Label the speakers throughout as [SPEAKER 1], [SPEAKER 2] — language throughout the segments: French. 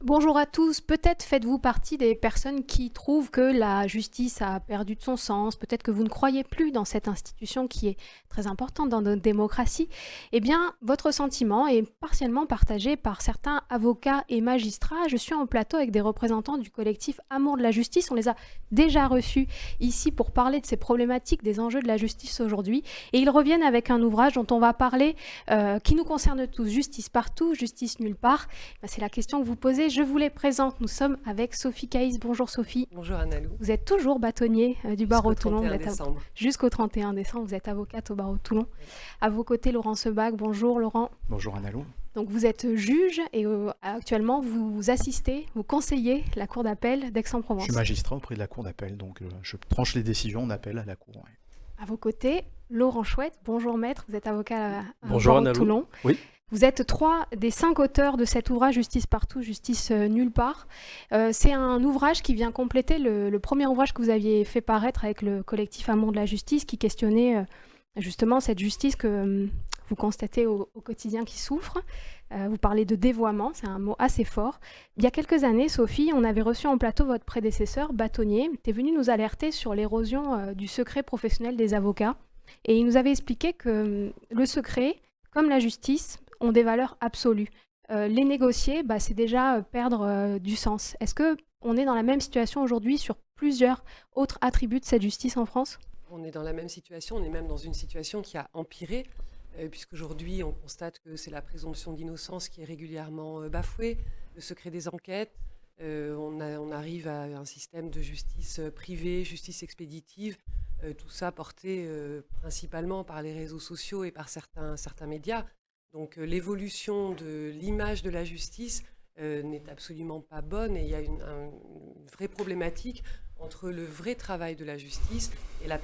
[SPEAKER 1] Bonjour à tous. Peut-être faites-vous partie des personnes qui trouvent que la justice a perdu de son sens. Peut-être que vous ne croyez plus dans cette institution qui est très importante dans notre démocratie. Eh bien, votre sentiment est partiellement partagé par certains avocats et magistrats. Je suis en plateau avec des représentants du collectif Amour de la justice. On les a déjà reçus ici pour parler de ces problématiques, des enjeux de la justice aujourd'hui. Et ils reviennent avec un ouvrage dont on va parler, qui nous concerne tous. Justice partout, justice nulle part. C'est la question que vous posez. Je vous les présente. Nous sommes avec Sophie Caïs. Bonjour Sophie.
[SPEAKER 2] Bonjour Annalou.
[SPEAKER 1] Vous êtes toujours bâtonnier du barreau de Toulon.
[SPEAKER 2] Décembre.
[SPEAKER 1] Jusqu'au 31 décembre, vous êtes avocate au barreau de Toulon. Oui. À vos côtés, Laurent Sebag. Bonjour Laurent.
[SPEAKER 3] Bonjour Annalou.
[SPEAKER 1] Donc vous êtes juge et actuellement vous assistez, vous conseillez la cour d'appel d'Aix-en-Provence.
[SPEAKER 3] Je suis magistrat auprès de la cour d'appel, donc je tranche les décisions en appel à la cour. Ouais.
[SPEAKER 1] À vos côtés, Laurent Chouette. Bonjour maître, vous êtes avocat à
[SPEAKER 4] Bonjour
[SPEAKER 1] barreau de Toulon.
[SPEAKER 4] Oui.
[SPEAKER 1] Vous êtes 3 des 5 auteurs de cet ouvrage Justice partout, justice nulle part. C'est un ouvrage qui vient compléter le premier ouvrage que vous aviez fait paraître avec le collectif Amour de la justice qui questionnait justement cette justice que vous constatez au quotidien qui souffre. Vous parlez de dévoiement, c'est un mot assez fort. Il y a quelques années, Sophie, on avait reçu en plateau votre prédécesseur, bâtonnier, qui est venu nous alerter sur l'érosion du secret professionnel des avocats. Et il nous avait expliqué que le secret, comme la justice, ont des valeurs absolues. Les négocier, c'est déjà perdre du sens. Est-ce qu'on est dans la même situation aujourd'hui sur plusieurs autres attributs de cette justice en France ?
[SPEAKER 2] On est dans la même situation, on est même dans une situation qui a empiré, puisqu'aujourd'hui on constate que c'est la présomption d'innocence qui est régulièrement bafouée, le secret des enquêtes, on arrive à un système de justice privée, justice expéditive, tout ça porté principalement par les réseaux sociaux et par certains médias. Donc l'évolution de l'image de la justice n'est absolument pas bonne et il y a une vraie problématique entre le vrai travail de la justice et la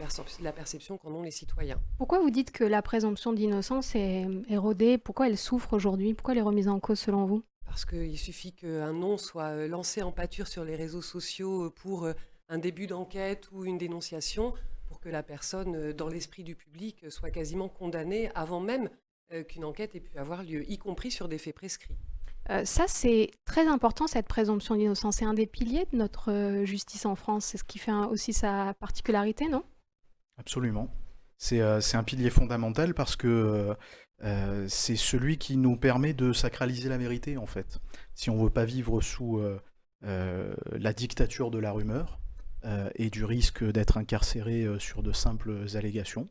[SPEAKER 2] perception qu'en ont les citoyens.
[SPEAKER 1] Pourquoi vous dites que la présomption d'innocence est érodée ? Pourquoi elle souffre aujourd'hui ? Pourquoi elle est remise en cause selon vous ?
[SPEAKER 2] Parce qu'il suffit qu'un nom soit lancé en pâture sur les réseaux sociaux pour un début d'enquête ou une dénonciation pour que la personne, dans l'esprit du public, soit quasiment condamnée avant même qu'une enquête ait pu avoir lieu, y compris sur des faits prescrits.
[SPEAKER 1] Ça, c'est très important, cette présomption d'innocence. C'est un des piliers de notre justice en France. C'est ce qui fait aussi sa particularité, non ?
[SPEAKER 3] Absolument. C'est un pilier fondamental parce que c'est celui qui nous permet de sacraliser la vérité, en fait. Si on ne veut pas vivre sous la dictature de la rumeur et du risque d'être incarcéré sur de simples allégations,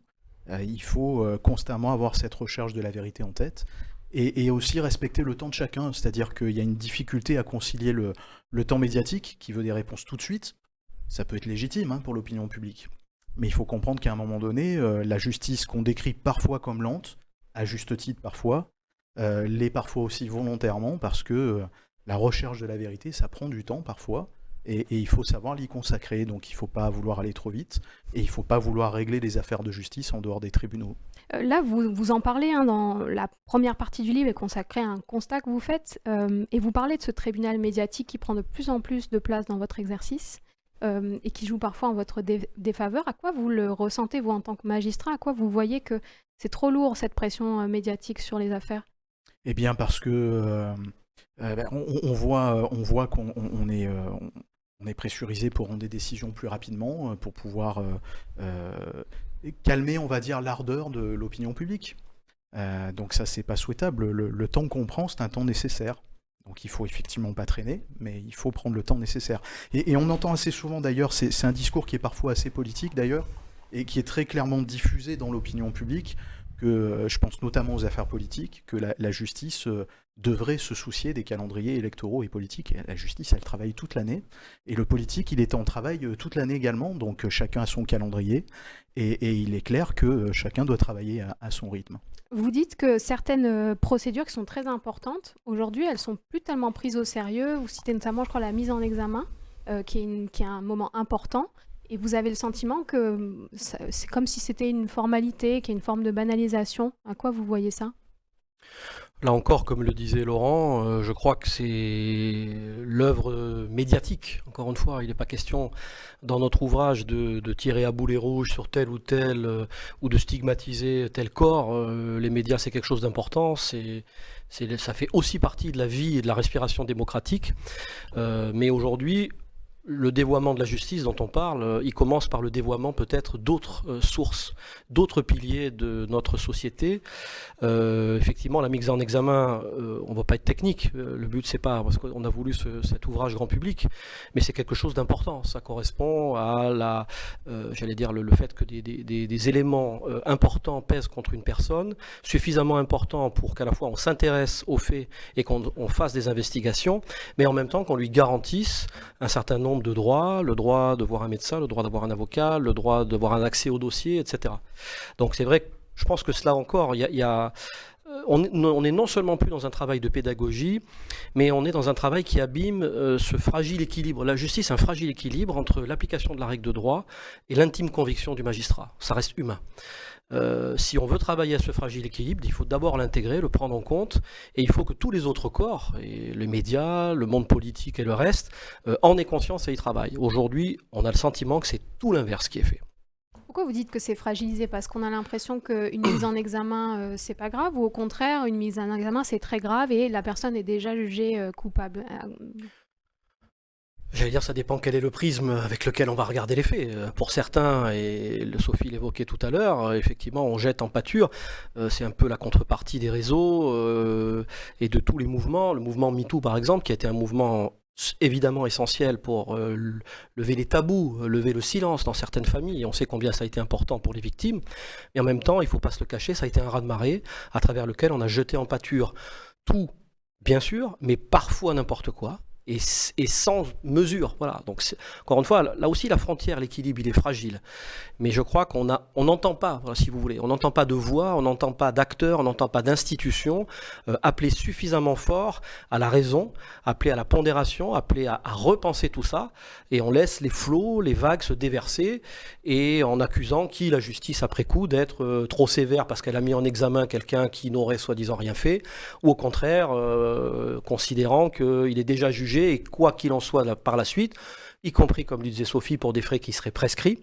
[SPEAKER 3] il faut constamment avoir cette recherche de la vérité en tête et aussi respecter le temps de chacun, c'est-à-dire qu'il y a une difficulté à concilier le temps médiatique qui veut des réponses tout de suite. Ça peut être légitime pour l'opinion publique, mais il faut comprendre qu'à un moment donné, la justice qu'on décrit parfois comme lente, à juste titre parfois, l'est parfois aussi volontairement parce que la recherche de la vérité, ça prend du temps parfois. Et il faut savoir l'y consacrer, donc il ne faut pas vouloir aller trop vite, et il ne faut pas vouloir régler les affaires de justice en dehors des tribunaux.
[SPEAKER 1] Là, vous en parlez dans la première partie du livre est consacrée à un constat que vous faites, et vous parlez de ce tribunal médiatique qui prend de plus en plus de place dans votre exercice, et qui joue parfois en votre défaveur. À quoi vous le ressentez, vous, en tant que magistrat ? À quoi vous voyez que c'est trop lourd, cette pression médiatique sur les affaires ?
[SPEAKER 3] Eh bien, parce que on voit qu'on est... on est pressurisé pour rendre des décisions plus rapidement, pour pouvoir calmer, on va dire, l'ardeur de l'opinion publique. Donc ça, c'est pas souhaitable. Le temps qu'on prend, c'est un temps nécessaire. Donc il faut effectivement pas traîner, mais il faut prendre le temps nécessaire. Et on entend assez souvent d'ailleurs, c'est un discours qui est parfois assez politique d'ailleurs, et qui est très clairement diffusé dans l'opinion publique, que je pense notamment aux affaires politiques, que la justice devrait se soucier des calendriers électoraux et politiques. Et la justice, elle travaille toute l'année. Et le politique, il est en travail toute l'année également. Donc chacun a son calendrier. Et il est clair que chacun doit travailler à son rythme.
[SPEAKER 1] Vous dites que certaines procédures qui sont très importantes, aujourd'hui, elles ne sont plus tellement prises au sérieux. Vous citez notamment, je crois, la mise en examen, qui est un moment important. Et vous avez le sentiment que c'est comme si c'était une formalité, qu'il y a une forme de banalisation. À quoi vous voyez ça ?
[SPEAKER 4] Là encore, comme le disait Laurent, je crois que c'est l'œuvre médiatique. Encore une fois, il n'est pas question dans notre ouvrage de tirer à boulet rouge sur tel ou tel, ou de stigmatiser tel corps. Les médias, c'est quelque chose d'important. Ça fait aussi partie de la vie et de la respiration démocratique. Mais aujourd'hui, le dévoiement de la justice dont on parle, il commence par le dévoiement peut-être d'autres sources, d'autres piliers de notre société. Effectivement, la mise en examen, on ne va pas être technique. Le but, c'est pas parce qu'on a voulu cet ouvrage grand public, mais c'est quelque chose d'important. Ça correspond à j'allais dire, le fait que des éléments importants pèsent contre une personne, suffisamment importants pour qu'à la fois on s'intéresse aux faits et qu'on fasse des investigations, mais en même temps qu'on lui garantisse un certain nombre de droits, le droit de voir un médecin, le droit d'avoir un avocat, le droit d'avoir un accès au dossier, etc. Donc c'est vrai que je pense que cela encore, on est non seulement plus dans un travail de pédagogie, mais on est dans un travail qui abîme ce fragile équilibre. La justice, c'est un fragile équilibre entre l'application de la règle de droit et l'intime conviction du magistrat. Ça reste humain. Si on veut travailler à ce fragile équilibre, il faut d'abord l'intégrer, le prendre en compte, et il faut que tous les autres corps, et les médias, le monde politique et le reste, en aient conscience et y travaillent. Aujourd'hui, on a le sentiment que c'est tout l'inverse qui est fait.
[SPEAKER 1] Pourquoi vous dites que c'est fragilisé? Parce qu'on a l'impression qu'une mise en examen, c'est pas grave, ou au contraire, une mise en examen, c'est très grave et la personne est déjà jugée coupable.
[SPEAKER 4] J'allais dire, ça dépend quel est le prisme avec lequel on va regarder les faits. Pour certains, et Sophie l'évoquait tout à l'heure, effectivement, on jette en pâture. C'est un peu la contrepartie des réseaux et de tous les mouvements. Le mouvement MeToo, par exemple, qui a été un mouvement évidemment essentiel pour lever les tabous, lever le silence dans certaines familles. On sait combien ça a été important pour les victimes. Mais en même temps, il ne faut pas se le cacher, ça a été un raz-de-marée à travers lequel on a jeté en pâture tout, bien sûr, mais parfois n'importe quoi. Et sans mesure, voilà. Donc encore une fois, là aussi la frontière, l'équilibre, il est fragile. Mais je crois qu'on n'entend pas, voilà, si vous voulez, on n'entend pas de voix, on n'entend pas d'acteurs, on n'entend pas d'institutions appeler suffisamment fort à la raison, appeler à la pondération, appeler à repenser tout ça, et on laisse les flots, les vagues se déverser, et en accusant la justice après coup d'être trop sévère parce qu'elle a mis en examen quelqu'un qui n'aurait soi-disant rien fait, ou au contraire considérant qu'il est déjà jugé et quoi qu'il en soit par la suite, y compris, comme disait Sophie, pour des faits qui seraient prescrits,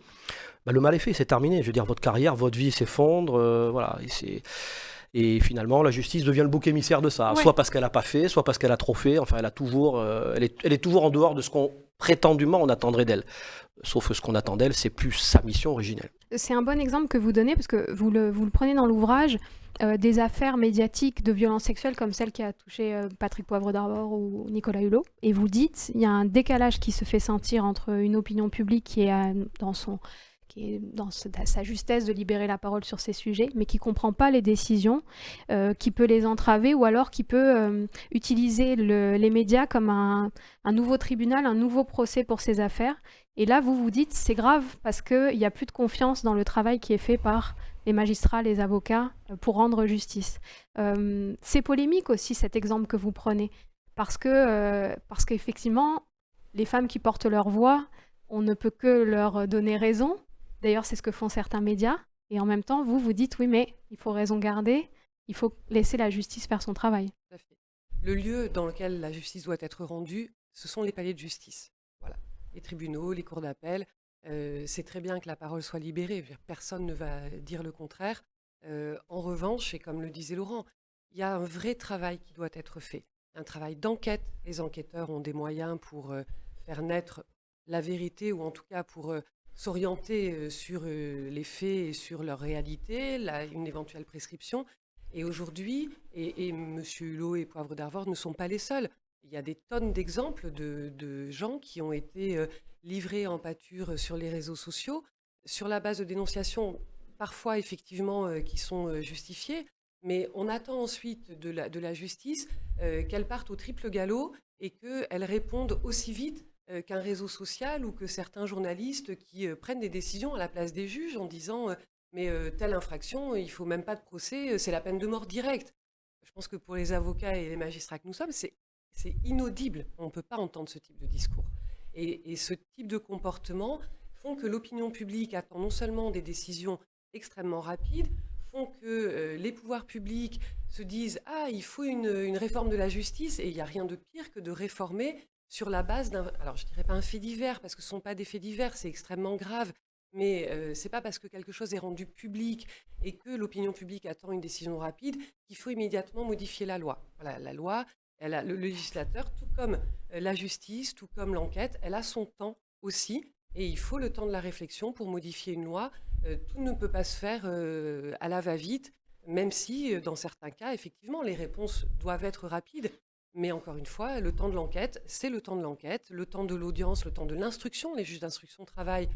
[SPEAKER 4] le mal est fait, c'est terminé. Je veux dire, votre carrière, votre vie s'effondre, voilà. Et finalement, la justice devient le bouc émissaire de ça, soit parce qu'elle n'a pas fait, soit parce qu'elle a trop fait. Enfin, elle est toujours en dehors de ce qu'on prétendument on attendrait d'elle. Sauf que ce qu'on attend d'elle, c'est plus sa mission originelle.
[SPEAKER 1] C'est un bon exemple que vous donnez, parce que vous le prenez dans l'ouvrage, des affaires médiatiques de violences sexuelles comme celle qui a touché Patrick Poivre d'Arvor ou Nicolas Hulot. Et vous dites, il y a un décalage qui se fait sentir entre une opinion publique qui est dans sa justesse de libérer la parole sur ces sujets, mais qui ne comprend pas les décisions, qui peut les entraver, ou alors qui peut utiliser les médias comme un nouveau tribunal, un nouveau procès pour ces affaires. Et là, vous dites, c'est grave, parce qu'il n'y a plus de confiance dans le travail qui est fait par les magistrats, les avocats, pour rendre justice. C'est polémique aussi, cet exemple que vous prenez, parce qu'effectivement, les femmes qui portent leur voix, on ne peut que leur donner raison. D'ailleurs, c'est ce que font certains médias. Et en même temps, vous dites, oui, mais il faut raison garder, il faut laisser la justice faire son travail.
[SPEAKER 2] Tout à fait. Le lieu dans lequel la justice doit être rendue, ce sont les palais de justice. Voilà. Les tribunaux, les cours d'appel. C'est très bien que la parole soit libérée. Personne ne va dire le contraire. En revanche, et comme le disait Laurent, il y a un vrai travail qui doit être fait. Un travail d'enquête. Les enquêteurs ont des moyens pour faire naître la vérité, ou en tout cas pour s'orienter sur les faits et sur leur réalité, une éventuelle prescription. Et aujourd'hui, et M. Hulot et Poivre d'Arvor ne sont pas les seuls. Il y a des tonnes d'exemples de gens qui ont été livrés en pâture sur les réseaux sociaux, sur la base de dénonciations, parfois effectivement qui sont justifiées, mais on attend ensuite de la justice qu'elle parte au triple galop et qu'elle réponde aussi vite qu'un réseau social ou que certains journalistes qui prennent des décisions à la place des juges en disant mais telle infraction, il ne faut même pas de procès, c'est la peine de mort directe. Je pense que pour les avocats et les magistrats que nous sommes, c'est inaudible. On ne peut pas entendre ce type de discours. Et ce type de comportement font que l'opinion publique attend non seulement des décisions extrêmement rapides, font que les pouvoirs publics se disent « Ah, il faut une réforme de la justice », et il n'y a rien de pire que de réformer sur la base d'un... Alors, je ne dirais pas un fait divers, parce que ce ne sont pas des faits divers, c'est extrêmement grave, mais ce n'est pas parce que quelque chose est rendu public et que l'opinion publique attend une décision rapide qu'il faut immédiatement modifier la loi. Voilà, la loi, le législateur, tout comme la justice, tout comme l'enquête, elle a son temps aussi, et il faut le temps de la réflexion pour modifier une loi. Tout ne peut pas se faire à la va-vite, même si, dans certains cas, effectivement, les réponses doivent être rapides. Mais encore une fois, le temps de l'enquête, c'est le temps de l'enquête, le temps de l'audience, le temps de l'instruction. Les juges d'instruction travaillent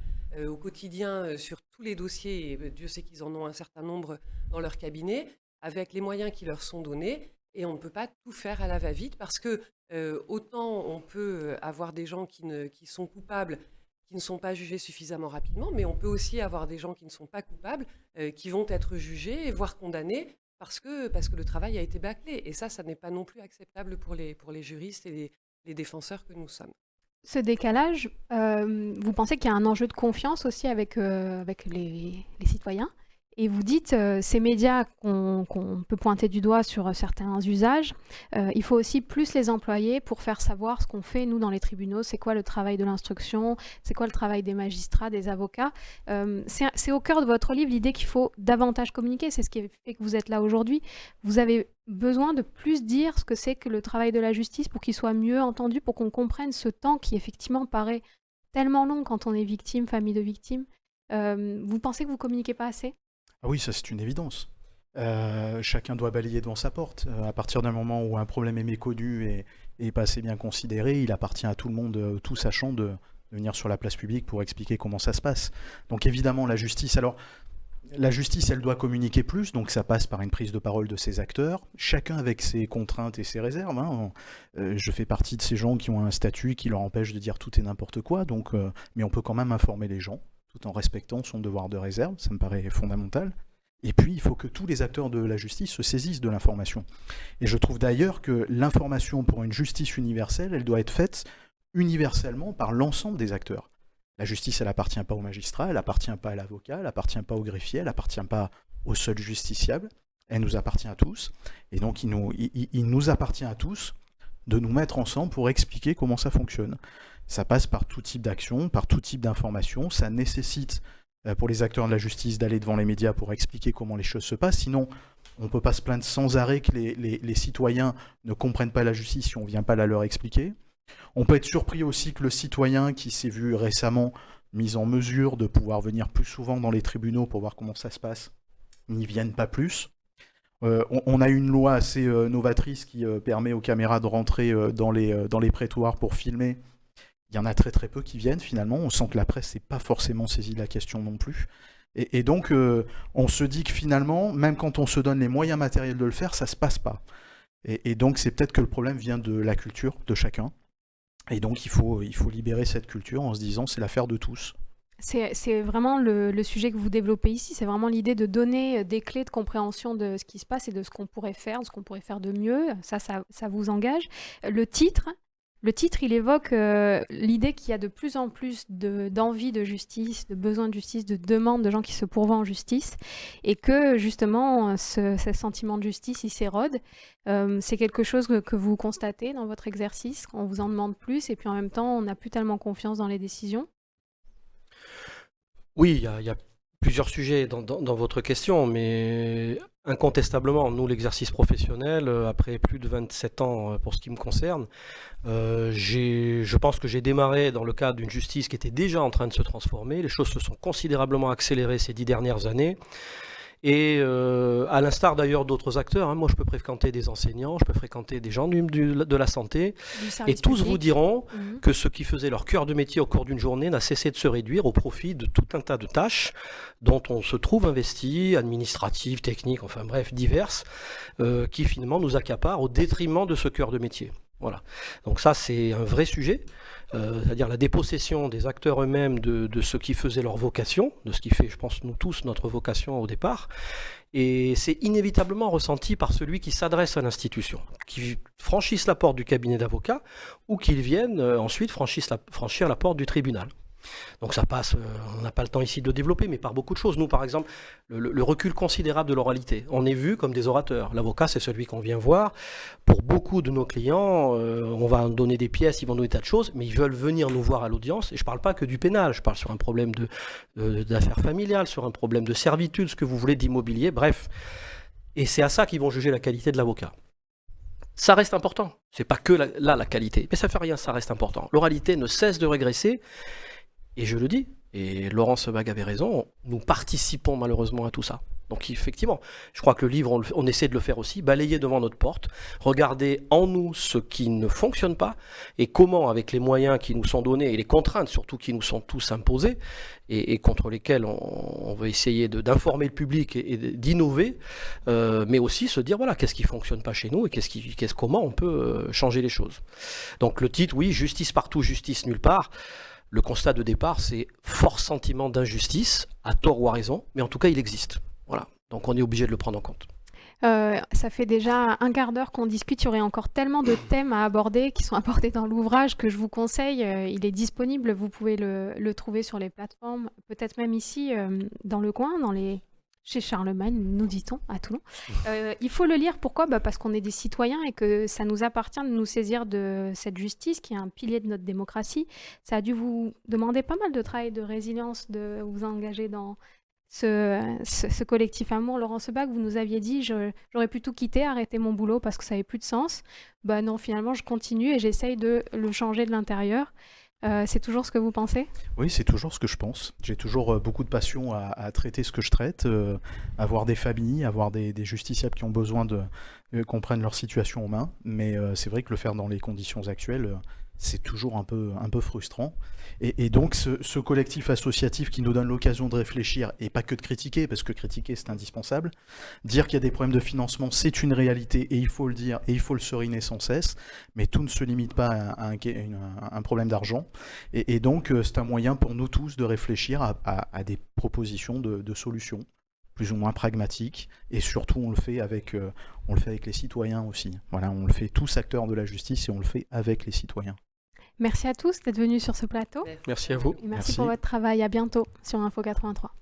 [SPEAKER 2] au quotidien sur tous les dossiers, et Dieu sait qu'ils en ont un certain nombre dans leur cabinet, avec les moyens qui leur sont donnés. Et on ne peut pas tout faire à la va-vite, parce que autant on peut avoir des gens qui sont coupables, qui ne sont pas jugés suffisamment rapidement, mais on peut aussi avoir des gens qui ne sont pas coupables, qui vont être jugés, voire condamnés, parce que le travail a été bâclé. Et ça n'est pas non plus acceptable pour les juristes et les défenseurs que nous sommes.
[SPEAKER 1] Ce décalage, vous pensez qu'il y a un enjeu de confiance aussi avec les citoyens? Et vous dites, ces médias qu'on peut pointer du doigt sur certains usages, il faut aussi plus les employer pour faire savoir ce qu'on fait, nous, dans les tribunaux. C'est quoi le travail de l'instruction? C'est quoi le travail des magistrats, des avocats? C'est au cœur de votre livre l'idée qu'il faut davantage communiquer. C'est ce qui fait que vous êtes là aujourd'hui. Vous avez besoin de plus dire ce que c'est que le travail de la justice pour qu'il soit mieux entendu, pour qu'on comprenne ce temps qui, effectivement, paraît tellement long quand on est victime, famille de victimes. Vous pensez que vous communiquez pas assez?
[SPEAKER 3] Ah oui, ça c'est une évidence. Chacun doit balayer devant sa porte. À partir d'un moment où un problème est méconnu et pas assez bien considéré, il appartient à tout le monde, tout sachant, de venir sur la place publique pour expliquer comment ça se passe. Donc évidemment, la justice, elle doit communiquer plus, donc ça passe par une prise de parole de ses acteurs, chacun avec ses contraintes et ses réserves. Hein. Je fais partie de ces gens qui ont un statut qui leur empêche de dire tout et n'importe quoi, mais on peut quand même informer les gens, tout en respectant son devoir de réserve, ça me paraît fondamental. Et puis, il faut que tous les acteurs de la justice se saisissent de l'information. Et je trouve d'ailleurs que l'information pour une justice universelle, elle doit être faite universellement par l'ensemble des acteurs. La justice, elle n'appartient pas aux magistrats, elle n'appartient pas à l'avocat, elle n'appartient pas au greffier, elle n'appartient pas au seul justiciable, elle nous appartient à tous. Et donc, il nous appartient à tous de nous mettre ensemble pour expliquer comment ça fonctionne. Ça passe par tout type d'action, par tout type d'information. Ça nécessite pour les acteurs de la justice d'aller devant les médias pour expliquer comment les choses se passent. Sinon, on ne peut pas se plaindre sans arrêt que les citoyens ne comprennent pas la justice si on ne vient pas la leur expliquer. On peut être surpris aussi que le citoyen qui s'est vu récemment mis en mesure de pouvoir venir plus souvent dans les tribunaux pour voir comment ça se passe, n'y vienne pas plus. On a une loi assez novatrice qui permet aux caméras de rentrer dans les prétoires pour filmer. Il y en a très très peu qui viennent finalement. On sent que la presse n'est pas forcément saisie de la question non plus. Et donc on se dit que finalement, même quand on se donne les moyens matériels de le faire, ça ne se passe pas. Et donc c'est peut-être que le problème vient de la culture de chacun. Et donc il faut libérer cette culture en se disant c'est l'affaire de tous.
[SPEAKER 1] C'est vraiment le sujet que vous développez ici, c'est vraiment l'idée de donner des clés de compréhension de ce qui se passe et de ce qu'on pourrait faire, de ce qu'on pourrait faire de mieux. Ça vous engage. Le titre, il évoque l'idée qu'il y a de plus en plus d'envie de justice, de besoin de justice, de demande de gens qui se pourvoient en justice, et que justement ce sentiment de justice, il s'érode. C'est quelque chose que vous constatez dans votre exercice, on vous en demande plus, et puis en même temps, on n'a plus tellement confiance dans les décisions.
[SPEAKER 4] Oui, il y a plusieurs sujets dans votre question, mais incontestablement, nous, l'exercice professionnel, après plus de 27 ans pour ce qui me concerne, je pense que j'ai démarré dans le cadre d'une justice qui était déjà en train de se transformer. Les choses se sont considérablement accélérées ces 10 dernières années. Et à l'instar d'ailleurs d'autres acteurs, hein, moi je peux fréquenter des enseignants, je peux fréquenter des gens de la santé, et tous vous diront que ce qui faisait leur cœur de métier au cours d'une journée n'a cessé de se réduire au profit de tout un tas de tâches dont on se trouve investi, administratives, techniques, enfin bref, diverses, qui finalement nous accaparent au détriment de ce cœur de métier. Voilà. Donc ça c'est un vrai sujet. C'est-à-dire la dépossession des acteurs eux-mêmes de ce qui faisait leur vocation, de ce qui fait, je pense, nous tous, notre vocation au départ. Et c'est inévitablement ressenti par celui qui s'adresse à l'institution, qui franchisse la porte du cabinet d'avocat ou qu'il vienne ensuite franchir la porte du tribunal. Donc ça passe, on n'a pas le temps ici de le développer, mais par beaucoup de choses. Nous, par exemple, le recul considérable de l'oralité. On est vu comme des orateurs. L'avocat, c'est celui qu'on vient voir. Pour beaucoup de nos clients, on va donner des pièces, ils vont donner des tas de choses, mais ils veulent venir nous voir à l'audience. Et je ne parle pas que du pénal, je parle sur un problème d'affaires familiales, sur un problème de servitude, ce que vous voulez, d'immobilier, bref. Et c'est à ça qu'ils vont juger la qualité de l'avocat. Ça reste important. C'est pas que la qualité, mais ça fait rien, ça reste important. L'oralité ne cesse de régresser. Et je le dis, et Laurent Sebag avait raison, nous participons malheureusement à tout ça. Donc effectivement, je crois que le livre, on essaie de le faire aussi, balayer devant notre porte, regarder en nous ce qui ne fonctionne pas, et comment, avec les moyens qui nous sont donnés, et les contraintes surtout qui nous sont tous imposées, et contre lesquelles on veut essayer d'informer le public et d'innover, mais aussi se dire, voilà, qu'est-ce qui ne fonctionne pas chez nous, et comment on peut changer les choses. Donc le titre, oui, justice partout, justice nulle part. Le constat de départ, c'est fort sentiment d'injustice, à tort ou à raison, mais en tout cas, il existe. Voilà. Donc, on est obligé de le prendre en compte.
[SPEAKER 1] Ça fait déjà un quart d'heure qu'on discute. Il y aurait encore tellement de thèmes à aborder qui sont abordés dans l'ouvrage que je vous conseille. Il est disponible. Vous pouvez le trouver sur les plateformes, peut-être même ici, dans le coin, chez Charlemagne, nous dit-on, à Toulon. Il faut le lire, pourquoi ? Parce qu'on est des citoyens et que ça nous appartient de nous saisir de cette justice qui est un pilier de notre démocratie. Ça a dû vous demander pas mal de travail, de résilience, de vous engager dans ce collectif Amour. Laurent Sebag, vous nous aviez dit, j'aurais pu tout quitter, arrêter mon boulot parce que ça n'avait plus de sens. Non, finalement, je continue et j'essaye de le changer de l'intérieur. C'est toujours ce que vous pensez ?
[SPEAKER 3] Oui, c'est toujours ce que je pense. J'ai toujours beaucoup de passion à traiter ce que je traite, à voir des familles, à voir des justiciables qui ont besoin qu'on prenne leur situation en main. Mais c'est vrai que le faire dans les conditions actuelles, c'est toujours un peu frustrant. Et donc ce collectif associatif qui nous donne l'occasion de réfléchir, et pas que de critiquer, parce que critiquer c'est indispensable, dire qu'il y a des problèmes de financement, c'est une réalité, et il faut le dire, et il faut le seriner sans cesse, mais tout ne se limite pas à un problème d'argent. Et donc c'est un moyen pour nous tous de réfléchir à des propositions de solutions, plus ou moins pragmatiques, et surtout on le fait avec les citoyens aussi. Voilà, on le fait tous acteurs de la justice, et on le fait avec les citoyens.
[SPEAKER 1] Merci à tous d'être venus sur ce plateau.
[SPEAKER 4] Merci à vous.
[SPEAKER 1] Et merci pour votre travail. À bientôt sur Info 83.